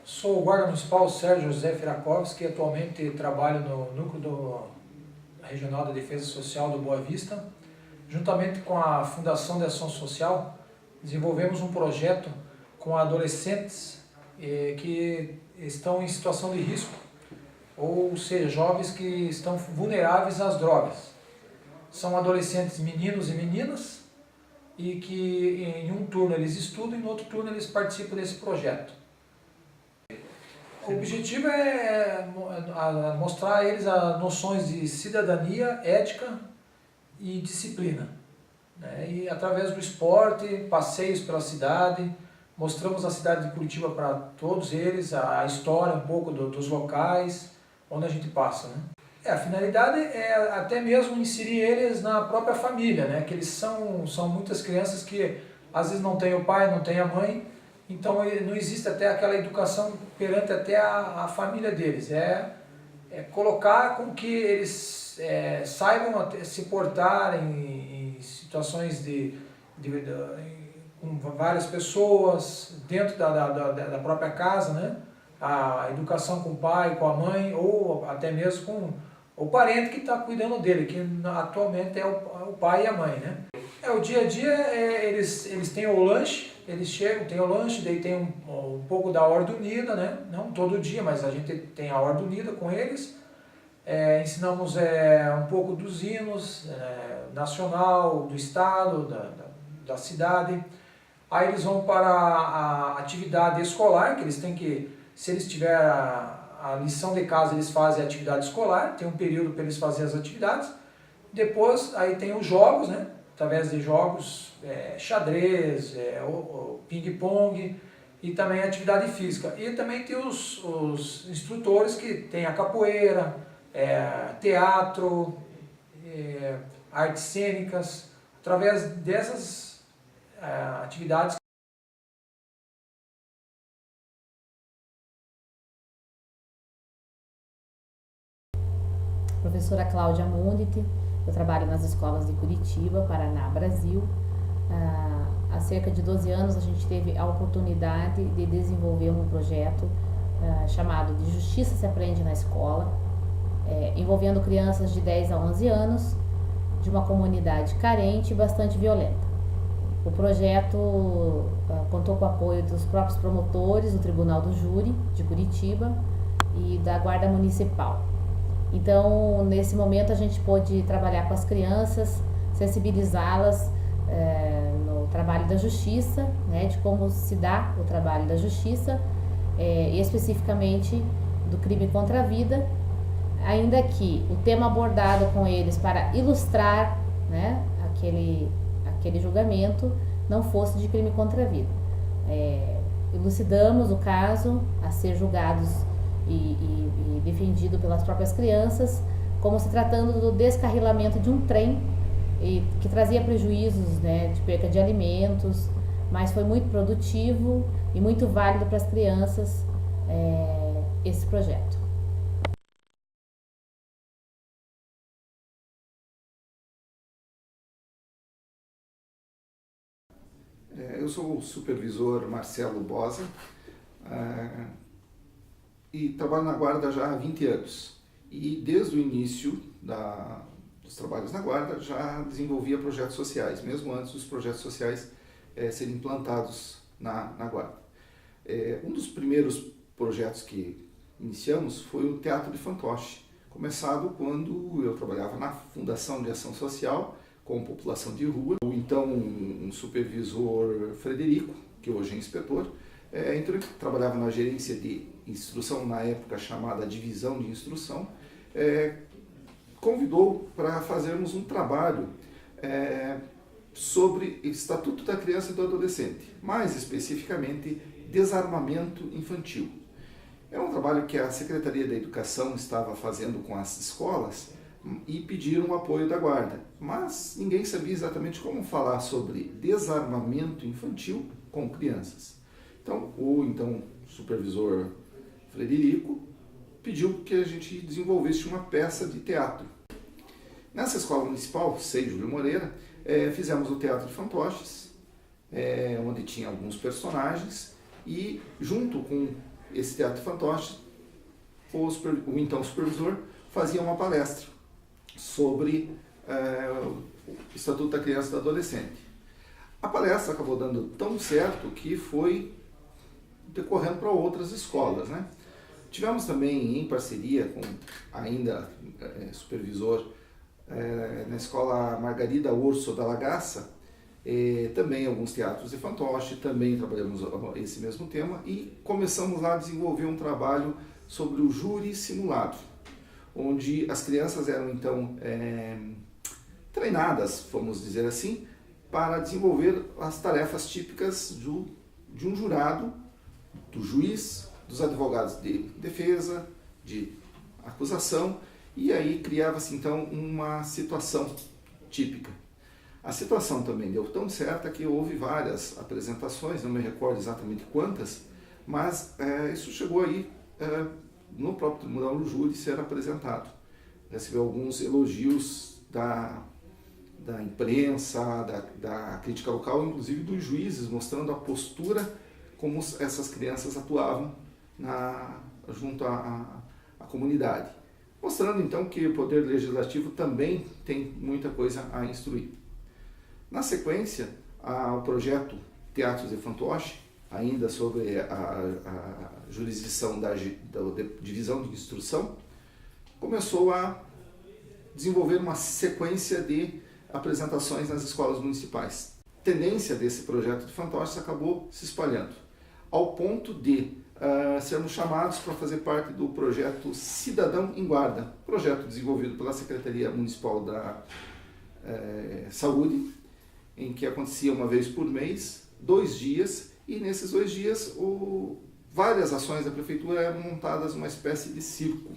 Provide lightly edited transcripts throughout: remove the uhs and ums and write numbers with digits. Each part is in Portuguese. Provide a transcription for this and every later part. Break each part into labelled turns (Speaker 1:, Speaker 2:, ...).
Speaker 1: Sou o guarda municipal Sérgio José Firakovski, atualmente trabalho no núcleo regional da Defesa Social do Boa Vista. Juntamente com a Fundação de Ação Social, desenvolvemos um projeto com adolescentes que estão em situação de risco, ou seja, jovens que estão vulneráveis às drogas. São adolescentes meninos e meninas e que em um turno eles estudam e no outro turno eles participam desse projeto. O objetivo é mostrar a eles as noções de cidadania, ética e disciplina. E através do esporte, passeios pela cidade, mostramos a cidade de Curitiba para todos eles, a história um pouco dos locais onde a gente passa. A finalidade é até mesmo inserir eles na própria família, que eles são muitas crianças que às vezes não tem o pai, não tem a mãe, então não existe até aquela educação perante até a família deles. É colocar com que eles saibam se portar em situações com várias pessoas dentro da própria casa, a educação com o pai, com a mãe ou até mesmo com o parente que está cuidando dele, que atualmente é o pai e a mãe. O dia a dia eles têm o lanche, eles chegam, tem o lanche, daí tem um pouco da Horda Unida, não todo dia, mas a gente tem a Horda Unida com eles. Ensinamos um pouco dos hinos nacional, do estado, da cidade. Aí eles vão para a atividade escolar, que eles têm que, se eles tiverem a lição de casa, eles fazem a atividade escolar, tem um período para eles fazerem as atividades. Depois aí tem os jogos, através de jogos, xadrez, ping-pong e também a atividade física. E também tem os instrutores que tem a capoeira, teatro, artes cênicas, através dessas atividades.
Speaker 2: Professora Cláudia Mundit, eu trabalho nas escolas de Curitiba, Paraná, Brasil. Há cerca de 12 anos a gente teve a oportunidade de desenvolver um projeto chamado de Justiça se Aprende na Escola, envolvendo crianças de 10 a 11 anos, de uma comunidade carente e bastante violenta. O projeto contou com o apoio dos próprios promotores, do Tribunal do Júri de Curitiba e da Guarda Municipal. Então, nesse momento a gente pôde trabalhar com as crianças, sensibilizá-las no trabalho da justiça, de como se dá o trabalho da justiça, e especificamente do crime contra a vida, ainda que o tema abordado com eles para ilustrar aquele julgamento não fosse de crime contra a vida. Elucidamos o caso a ser julgados e defendido pelas próprias crianças, como se tratando do descarrilamento de um trem que trazia prejuízos de perca de alimentos, mas foi muito produtivo e muito válido para as crianças esse projeto.
Speaker 3: Eu sou o supervisor Marcelo Bosa e trabalho na Guarda já há 20 anos. E desde o início dos trabalhos na Guarda já desenvolvia projetos sociais, mesmo antes dos projetos sociais serem implantados na Guarda. Um dos primeiros projetos que iniciamos foi o Teatro de Fantoche, começado quando eu trabalhava na Fundação de Ação Social com população de rua. Então, um supervisor Frederico, que hoje é inspetor, então ele trabalhava na gerência de instrução, na época chamada Divisão de Instrução, convidou para fazermos um trabalho sobre Estatuto da Criança e do Adolescente, mais especificamente desarmamento infantil. É um trabalho que a Secretaria da Educação estava fazendo com as escolas e pediram o apoio da Guarda, mas ninguém sabia exatamente como falar sobre desarmamento infantil com crianças. Então, o supervisor Frederico pediu que a gente desenvolvesse uma peça de teatro. Nessa escola municipal, Sei Júlio Moreira, fizemos o Teatro de Fantoches, onde tinha alguns personagens, e junto com esse teatro fantoche, o então supervisor fazia uma palestra sobre o Estatuto da Criança e do Adolescente. A palestra acabou dando tão certo que foi decorrendo para outras escolas, né? Tivemos também, em parceria com ainda supervisor na escola Margarida Urso da Lagaça, também alguns teatros de fantoche, também trabalhamos esse mesmo tema e começamos lá a desenvolver um trabalho sobre o júri simulado, onde as crianças eram então treinadas, vamos dizer assim, para desenvolver as tarefas típicas de um jurado, do juiz, dos advogados de defesa, de acusação, e aí criava-se então uma situação típica. A situação também deu tão certa que houve várias apresentações, não me recordo exatamente quantas, mas isso chegou aí no próprio Tribunal do Júri ser apresentado. Recebeu alguns elogios da imprensa, da crítica local, inclusive dos juízes, mostrando a postura como essas crianças atuavam junto à comunidade. Mostrando então que o Poder Legislativo também tem muita coisa a instruir. Na sequência, o projeto Teatros de Fantoche, ainda sobre a jurisdição da Divisão de Instrução, começou a desenvolver uma sequência de apresentações nas escolas municipais. A tendência desse projeto de fantoches acabou se espalhando, ao ponto de sermos chamados para fazer parte do projeto Cidadão em Guarda, projeto desenvolvido pela Secretaria Municipal da Saúde, em que acontecia uma vez por mês, 2 dias, e nesses 2 dias várias ações da Prefeitura eram montadas numa espécie de circo.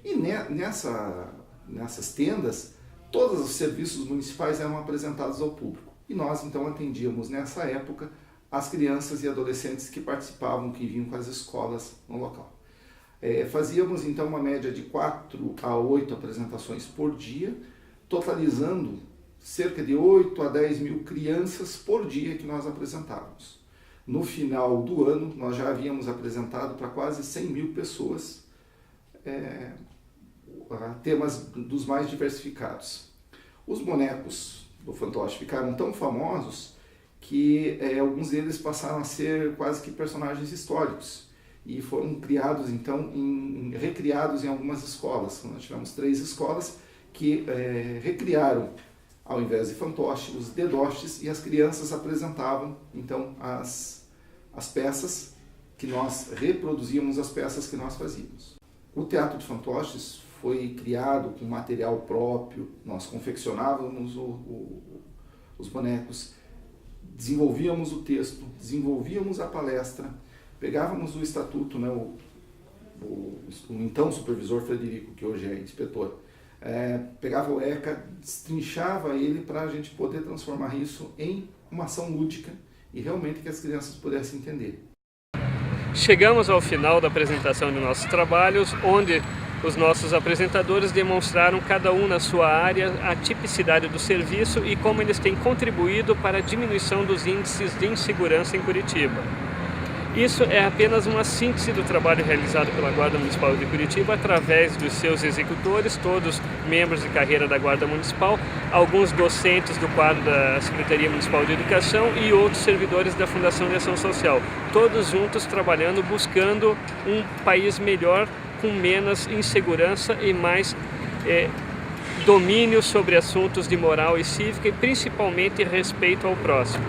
Speaker 3: E nessas tendas, todos os serviços municipais eram apresentados ao público. E nós então atendíamos nessa época as crianças e adolescentes que participavam, que vinham com as escolas no local. Fazíamos então uma média de 4 a 8 apresentações por dia, totalizando cerca de 8 a 10 mil crianças por dia que nós apresentávamos. No final do ano, nós já havíamos apresentado para quase 100 mil pessoas temas dos mais diversificados. Os bonecos do fantoche ficaram tão famosos que alguns deles passaram a ser quase que personagens históricos e foram criados então, recriados em algumas escolas. Nós tivemos 3 escolas que recriaram, ao invés de fantoche, os dedoches, e as crianças apresentavam então as peças que nós reproduzíamos, as peças que nós fazíamos. O Teatro de Fantoches foi criado com material próprio, nós confeccionávamos os bonecos, desenvolvíamos o texto, desenvolvíamos a palestra, pegávamos o estatuto, né, o então supervisor Frederico, que hoje é inspetor, pegava o ECA, destrinchava ele para a gente poder transformar isso em uma ação lúdica e realmente que as crianças pudessem entender.
Speaker 4: Chegamos ao final da apresentação de nossos trabalhos, onde os nossos apresentadores demonstraram, cada um na sua área, a tipicidade do serviço e como eles têm contribuído para a diminuição dos índices de insegurança em Curitiba. Isso é apenas uma síntese do trabalho realizado pela Guarda Municipal de Curitiba através dos seus executores, todos membros de carreira da Guarda Municipal, alguns docentes do quadro da Secretaria Municipal de Educação e outros servidores da Fundação de Ação Social, todos juntos trabalhando, buscando um país melhor, com menos insegurança e mais domínio sobre assuntos de moral e cívica e principalmente respeito ao próximo.